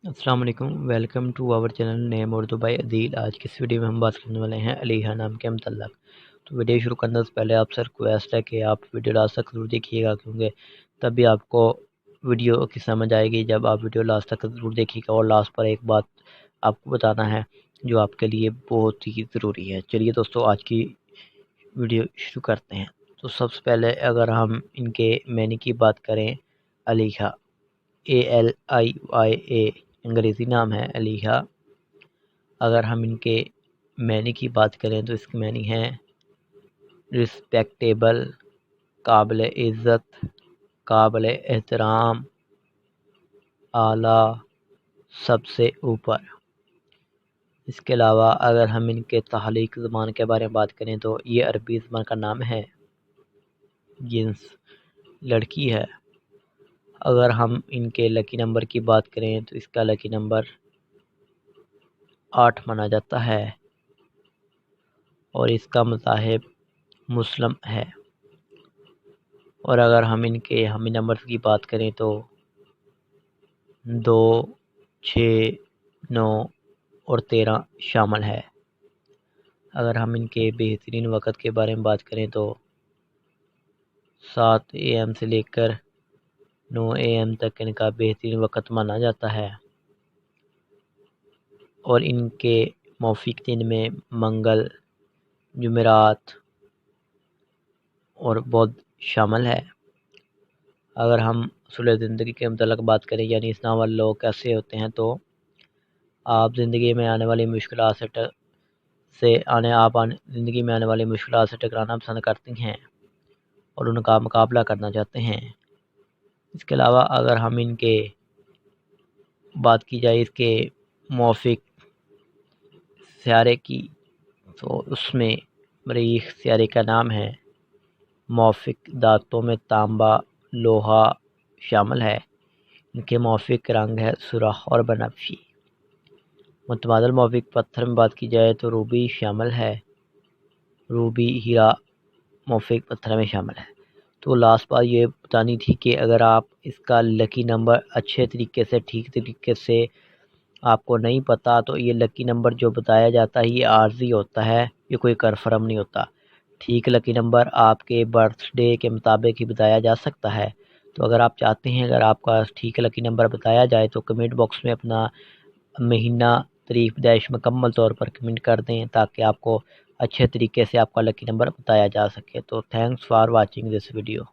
अस्सलाम वालेकुम। Welcome to our channel name Urdu by Adeel. आज की इस वीडियो में हम बात करने वाले हैं अलीहा नाम के मुतल्लक। तो वीडियो शुरू करने से पहले आपसे रिक्वेस्ट है कि आप वीडियो लास्ट तक ज़रूर देखिएगा, क्योंकि तभी आपको वीडियो की समझ आएगी जब आप वीडियो लास्ट तक ज़रूर देखिएगा। और लास्ट पर एक बात आपको बताना है जो आपके लिए बहुत ही ज़रूरी है। चलिए दोस्तों, आज की वीडियो शुरू करते हैं। तो सबसे पहले अगर हम इनके मैनी की बात करें, अलीहा ALIYA अंग्रेज़ी नाम है अलीहा। अगर हम इनके मैनी की बात करें तो इसकी मैनी है रिस्पेक्टेबल, काबिल इज़्ज़त, काबिल एहतराम, आला, सबसे ऊपर। इसके अलावा अगर हम इनके तहलीक ज़बान के बारे में बात करें तो ये अरबी ज़बान का नाम है, जिन्स लड़की है। अगर हम इनके लकी नंबर की बात करें तो इसका लकी नंबर 8 माना जाता है और इसका मज़ाहिब मुस्लिम है। और अगर हम इनके हमी नंबर्स की बात करें तो 2, 6, 9 और 13 शामिल है। अगर हम इनके बेहतरीन वक़्त के बारे में बात करें तो 7 AM से लेकर 9 AM तक इनका बेहतरीन वक़्त माना जाता है। और इनके मौफिक दिन में मंगल, जुमेरात और बुध शामिल है। अगर हम उसूल ज़िंदगी के मुतल्लिक़ बात करें, यानी इस्लाम वाले लोग कैसे होते हैं, तो आप ज़िंदगी में आने वाली मुश्किलात ज़िंदगी में आने वाली मुश्किलात से टकराना पसंद करती हैं और उनका मुकाबला करना चाहते हैं। इसके अलावा अगर हम इनके बात की जाए इसके मौफिक सियारे की, तो उसमें मरीख सियारे का नाम है। मौफिक दांतों में तांबा, लोहा शामिल है। इनके मौफिक रंग है सुरख और बनफशी। मुतबादल मौफिक पत्थर में बात की जाए तो रूबी शामिल है। रूबी हीरा मौफिक पत्थर में शामिल है। तो लास्ट बात ये बतानी थी कि अगर आप इसका लकी नंबर अच्छे तरीके से, ठीक तरीके से आपको नहीं पता, तो ये लकी नंबर जो बताया जाता है ये आर्जी होता है, ये कोई कन्फर्म नहीं होता। ठीक लकी नंबर आपके बर्थडे के मुताबिक ही बताया जा सकता है। तो अगर आप चाहते हैं अगर आपका ठीक लकी नंबर बताया जाए तो कमेंट बॉक्स में अपना महीना, तारीख पैदाइश मुकम्मल तौर पर कमेंट कर दें, ताकि आपको अच्छे तरीके से आपका लकी नंबर बताया जा सके। तो thanks for watching this video.